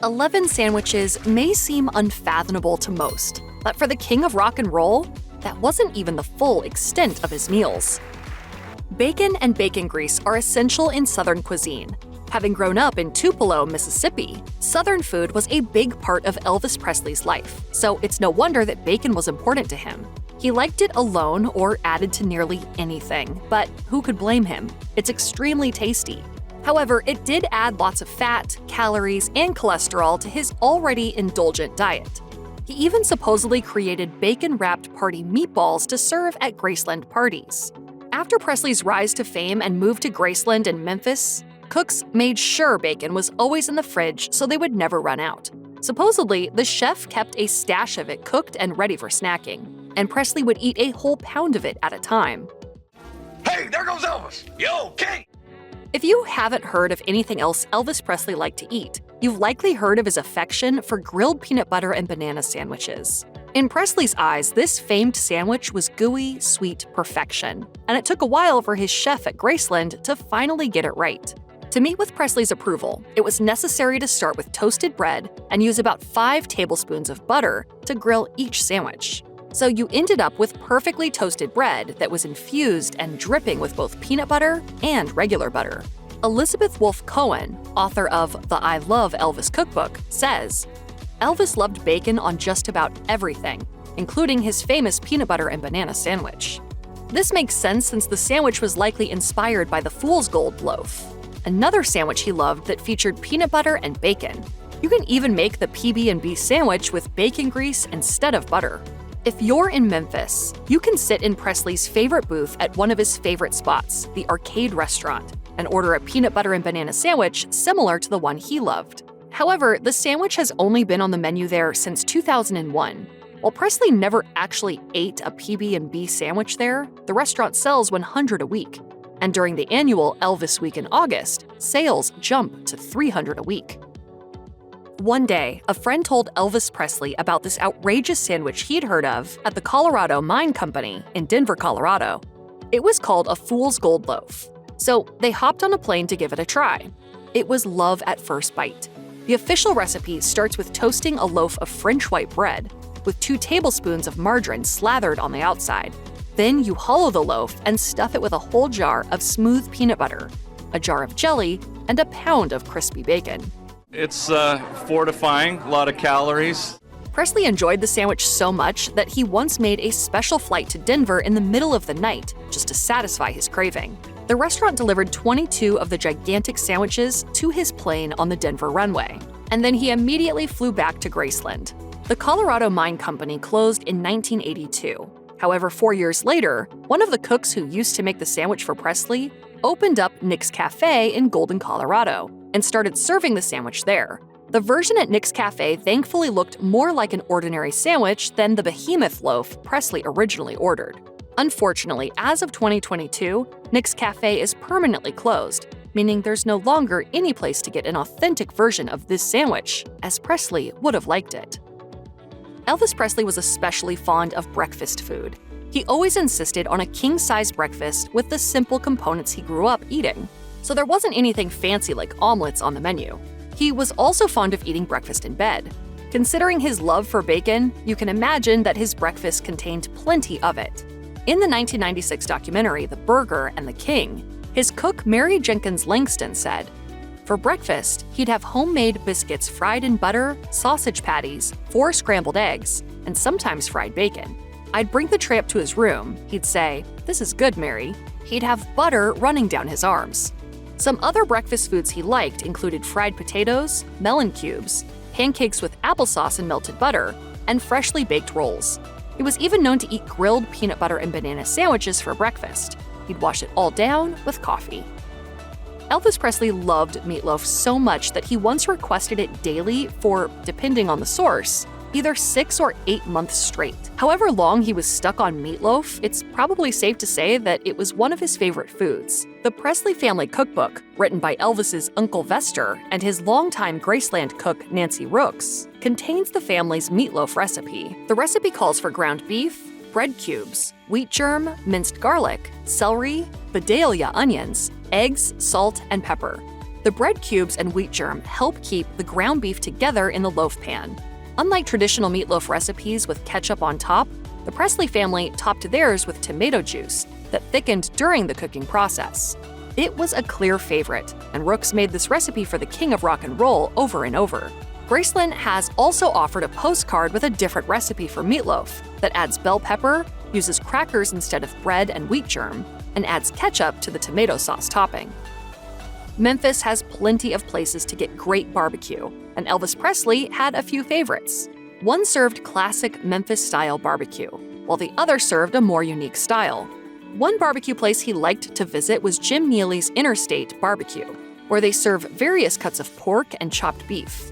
11 sandwiches may seem unfathomable to most, but for the king of rock and roll, that wasn't even the full extent of his meals. Bacon and bacon grease are essential in Southern cuisine. Having grown up in Tupelo, Mississippi, Southern food was a big part of Elvis Presley's life, so it's no wonder that bacon was important to him. He liked it alone or added to nearly anything, but who could blame him? It's extremely tasty. However, it did add lots of fat, calories, and cholesterol to his already indulgent diet. He even supposedly created bacon-wrapped party meatballs to serve at Graceland parties. After Presley's rise to fame and move to Graceland in Memphis, cooks made sure bacon was always in the fridge so they would never run out. Supposedly, the chef kept a stash of it cooked and ready for snacking, and Presley would eat a whole pound of it at a time. Hey, there goes Elvis! Yo, King! If you haven't heard of anything else Elvis Presley liked to eat, you've likely heard of his affection for grilled peanut butter and banana sandwiches. In Presley's eyes, this famed sandwich was gooey, sweet perfection, and it took a while for his chef at Graceland to finally get it right. To meet with Presley's approval, it was necessary to start with toasted bread and use about 5 tablespoons of butter to grill each sandwich. So you ended up with perfectly toasted bread that was infused and dripping with both peanut butter and regular butter. Elizabeth Wolfe Cohen, author of the I Love Elvis cookbook, says, Elvis loved bacon on just about everything, including his famous peanut butter and banana sandwich. This makes sense since the sandwich was likely inspired by the Fool's Gold loaf, another sandwich he loved that featured peanut butter and bacon. You can even make the PB&B sandwich with bacon grease instead of butter. If you're in Memphis, you can sit in Presley's favorite booth at one of his favorite spots, the Arcade Restaurant, and order a peanut butter and banana sandwich similar to the one he loved. However, the sandwich has only been on the menu there since 2001. While Presley never actually ate a PB&B sandwich there, the restaurant sells 100 a week. And during the annual Elvis Week in August, sales jump to 300 a week. One day, a friend told Elvis Presley about this outrageous sandwich he'd heard of at the Colorado Mine Company in Denver, Colorado. It was called a Fool's Gold loaf. So they hopped on a plane to give it a try. It was love at first bite. The official recipe starts with toasting a loaf of French white bread with 2 tablespoons of margarine slathered on the outside. Then you hollow the loaf and stuff it with a whole jar of smooth peanut butter, a jar of jelly, and a pound of crispy bacon. It's fortifying, a lot of calories. Presley enjoyed the sandwich so much that he once made a special flight to Denver in the middle of the night just to satisfy his craving. The restaurant delivered 22 of the gigantic sandwiches to his plane on the Denver runway, and then he immediately flew back to Graceland. The Colorado Mine Company closed in 1982. However, 4 years later, one of the cooks who used to make the sandwich for Presley opened up Nick's Cafe in Golden, Colorado, and started serving the sandwich there. The version at Nick's Cafe thankfully looked more like an ordinary sandwich than the behemoth loaf Presley originally ordered. Unfortunately, as of 2022, Nick's Cafe is permanently closed, meaning there's no longer any place to get an authentic version of this sandwich, as Presley would have liked it. Elvis Presley was especially fond of breakfast food. He always insisted on a king-size breakfast with the simple components he grew up eating. So there wasn't anything fancy like omelets on the menu. He was also fond of eating breakfast in bed. Considering his love for bacon, you can imagine that his breakfast contained plenty of it. In the 1996 documentary, The Burger and the King, his cook Mary Jenkins Langston said, "For breakfast, he'd have homemade biscuits fried in butter, sausage patties, 4 scrambled eggs, and sometimes fried bacon. I'd bring the tray up to his room. He'd say, 'This is good, Mary.' He'd have butter running down his arms." Some other breakfast foods he liked included fried potatoes, melon cubes, pancakes with applesauce and melted butter, and freshly baked rolls. He was even known to eat grilled peanut butter and banana sandwiches for breakfast. He'd wash it all down with coffee. Elvis Presley loved meatloaf so much that he once requested it daily for, depending on the source, either 6 or 8 months straight. However long he was stuck on meatloaf, it's probably safe to say that it was one of his favorite foods. The Presley Family Cookbook, written by Elvis's Uncle Vester and his longtime Graceland cook Nancy Rooks, contains the family's meatloaf recipe. The recipe calls for ground beef, bread cubes, wheat germ, minced garlic, celery, Vidalia onions, eggs, salt, and pepper. The bread cubes and wheat germ help keep the ground beef together in the loaf pan. Unlike traditional meatloaf recipes with ketchup on top, the Krystle family topped theirs with tomato juice that thickened during the cooking process. It was a clear favorite, and Rooks made this recipe for the king of rock and roll over and over. Graceland has also offered a postcard with a different recipe for meatloaf that adds bell pepper, uses crackers instead of bread and wheat germ, and adds ketchup to the tomato sauce topping. Memphis has plenty of places to get great barbecue, and Elvis Presley had a few favorites. One served classic Memphis-style barbecue, while the other served a more unique style. One barbecue place he liked to visit was Jim Neely's Interstate Barbecue, where they serve various cuts of pork and chopped beef.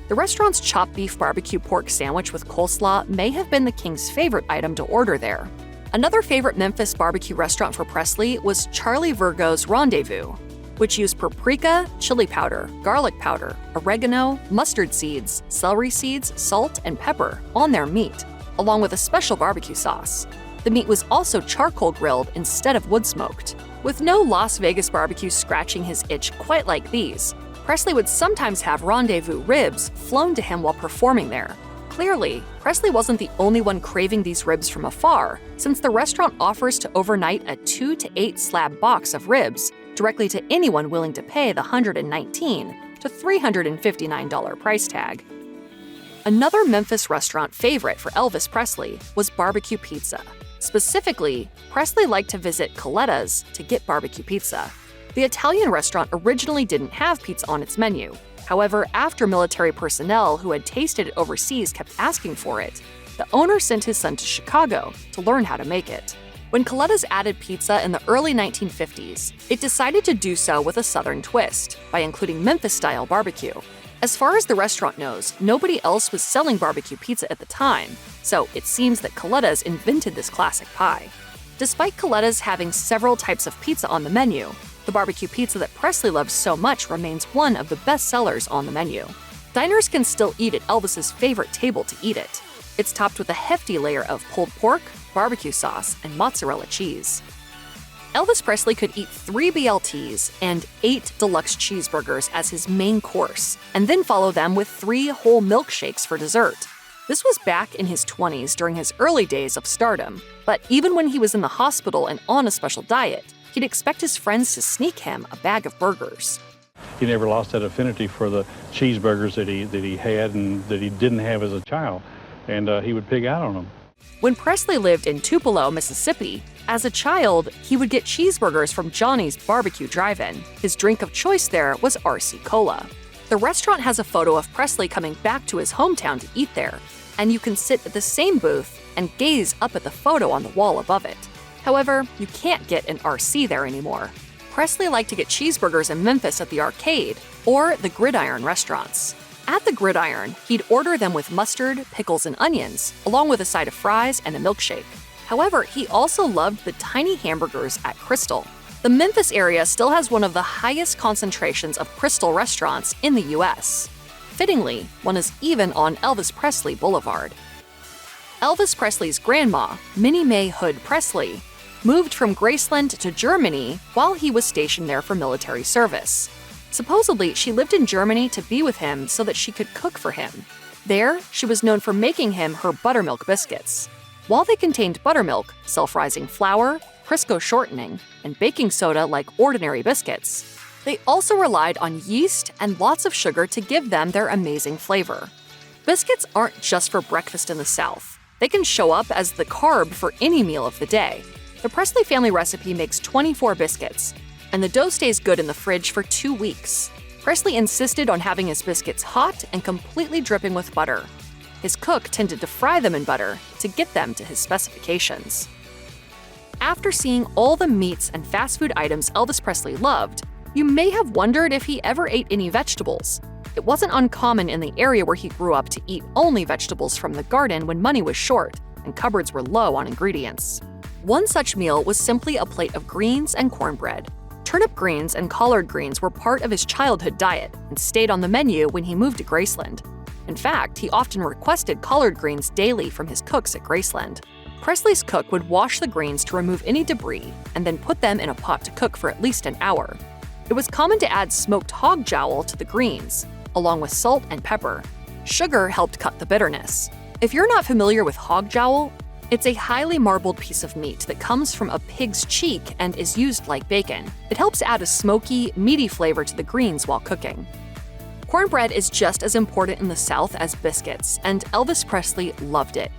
The restaurant's chopped beef barbecue pork sandwich with coleslaw may have been the king's favorite item to order there. Another favorite Memphis barbecue restaurant for Presley was Charlie Virgo's Rendezvous, which used paprika, chili powder, garlic powder, oregano, mustard seeds, celery seeds, salt, and pepper on their meat, along with a special barbecue sauce. The meat was also charcoal grilled instead of wood smoked. With no Las Vegas barbecue scratching his itch quite like these, Presley would sometimes have Rendezvous ribs flown to him while performing there. Clearly, Presley wasn't the only one craving these ribs from afar, since the restaurant offers to overnight a 2 to 8 slab box of ribs directly to anyone willing to pay the $119 to $359 price tag. Another Memphis restaurant favorite for Elvis Presley was barbecue pizza. Specifically, Presley liked to visit Coletta's to get barbecue pizza. The Italian restaurant originally didn't have pizza on its menu. However, after military personnel who had tasted it overseas kept asking for it, the owner sent his son to Chicago to learn how to make it. When Coletta's added pizza in the early 1950s, it decided to do so with a Southern twist by including Memphis-style barbecue. As far as the restaurant knows, nobody else was selling barbecue pizza at the time, so it seems that Coletta's invented this classic pie. Despite Coletta's having several types of pizza on the menu, the barbecue pizza that Presley loves so much remains one of the best sellers on the menu. Diners can still eat at Elvis's favorite table to eat it. It's topped with a hefty layer of pulled pork, barbecue sauce, and mozzarella cheese. Elvis Presley could eat 3 BLTs and 8 deluxe cheeseburgers as his main course, and then follow them with 3 whole milkshakes for dessert. This was back in his 20s during his early days of stardom, but even when he was in the hospital and on a special diet, he'd expect his friends to sneak him a bag of burgers. He never lost that affinity for the cheeseburgers that he had and that he didn't have as a child, and he would pig out on them. When Presley lived in Tupelo, Mississippi, as a child, he would get cheeseburgers from Johnny's Barbecue Drive-In. His drink of choice there was RC Cola. The restaurant has a photo of Presley coming back to his hometown to eat there, and you can sit at the same booth and gaze up at the photo on the wall above it. However, you can't get an RC there anymore. Presley liked to get cheeseburgers in Memphis at the Arcade or the Gridiron restaurants. At the Gridiron, he'd order them with mustard, pickles, and onions, along with a side of fries and a milkshake. However, he also loved the tiny hamburgers at Krystle. The Memphis area still has one of the highest concentrations of Krystle restaurants in the U.S. Fittingly, one is even on Elvis Presley Boulevard. Elvis Presley's grandma, Minnie Mae Hood Presley, moved from Graceland to Germany while he was stationed there for military service. Supposedly, she lived in Germany to be with him so that she could cook for him. There, she was known for making him her buttermilk biscuits. While they contained buttermilk, self-rising flour, Crisco shortening, and baking soda like ordinary biscuits, they also relied on yeast and lots of sugar to give them their amazing flavor. Biscuits aren't just for breakfast in the South. They can show up as the carb for any meal of the day. The Presley family recipe makes 24 biscuits, and the dough stays good in the fridge for 2 weeks. Presley insisted on having his biscuits hot and completely dripping with butter. His cook tended to fry them in butter to get them to his specifications. After seeing all the meats and fast food items Elvis Presley loved, you may have wondered if he ever ate any vegetables. It wasn't uncommon in the area where he grew up to eat only vegetables from the garden when money was short and cupboards were low on ingredients. One such meal was simply a plate of greens and cornbread. Turnip greens and collard greens were part of his childhood diet and stayed on the menu when he moved to Graceland. In fact, he often requested collard greens daily from his cooks at Graceland. Presley's cook would wash the greens to remove any debris and then put them in a pot to cook for at least an hour. It was common to add smoked hog jowl to the greens, along with salt and pepper. Sugar helped cut the bitterness. If you're not familiar with hog jowl, it's a highly marbled piece of meat that comes from a pig's cheek and is used like bacon. It helps add a smoky, meaty flavor to the greens while cooking. Cornbread is just as important in the South as biscuits, and Elvis Presley loved it.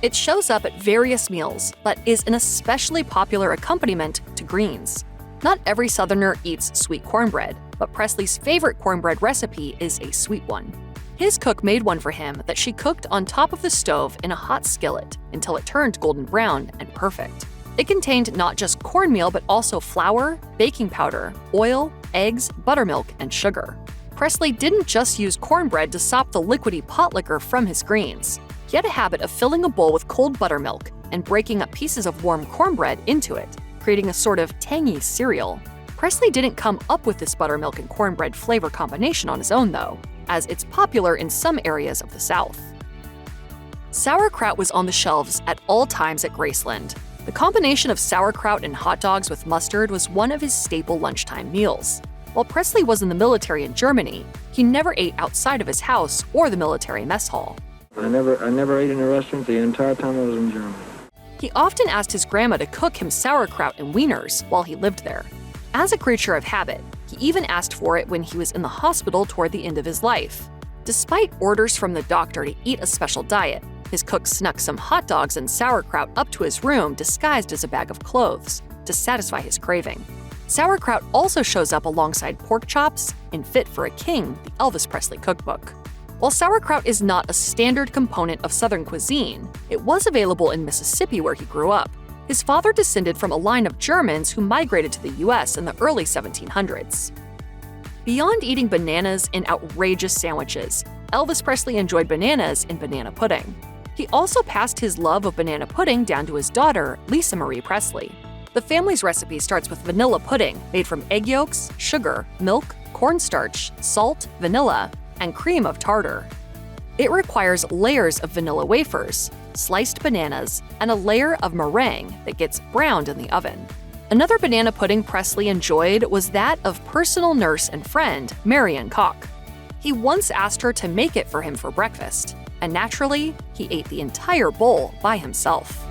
It shows up at various meals, but is an especially popular accompaniment to greens. Not every Southerner eats sweet cornbread, but Presley's favorite cornbread recipe is a sweet one. His cook made one for him that she cooked on top of the stove in a hot skillet until it turned golden brown and perfect. It contained not just cornmeal but also flour, baking powder, oil, eggs, buttermilk, and sugar. Presley didn't just use cornbread to sop the liquidy pot liquor from his greens. He had a habit of filling a bowl with cold buttermilk and breaking up pieces of warm cornbread into it, creating a sort of tangy cereal. Presley didn't come up with this buttermilk and cornbread flavor combination on his own, though, as it's popular in some areas of the South. Sauerkraut was on the shelves at all times at Graceland. The combination of sauerkraut and hot dogs with mustard was one of his staple lunchtime meals. While Presley was in the military in Germany, he never ate outside of his house or the military mess hall. I never ate in a restaurant the entire time I was in Germany. He often asked his grandma to cook him sauerkraut and wieners while he lived there. As a creature of habit, he even asked for it when he was in the hospital toward the end of his life. Despite orders from the doctor to eat a special diet, his cook snuck some hot dogs and sauerkraut up to his room disguised as a bag of clothes to satisfy his craving. Sauerkraut also shows up alongside pork chops in Fit for a King, the Elvis Presley cookbook. While sauerkraut is not a standard component of Southern cuisine, it was available in Mississippi where he grew up. His father descended from a line of Germans who migrated to the U.S. in the early 1700s. Beyond eating bananas in outrageous sandwiches, Elvis Presley enjoyed bananas in banana pudding. He also passed his love of banana pudding down to his daughter, Lisa Marie Presley. The family's recipe starts with vanilla pudding made from egg yolks, sugar, milk, cornstarch, salt, vanilla, and cream of tartar. It requires layers of vanilla wafers, sliced bananas, and a layer of meringue that gets browned in the oven. Another banana pudding Presley enjoyed was that of personal nurse and friend Marion Koch. He once asked her to make it for him for breakfast, and naturally, he ate the entire bowl by himself.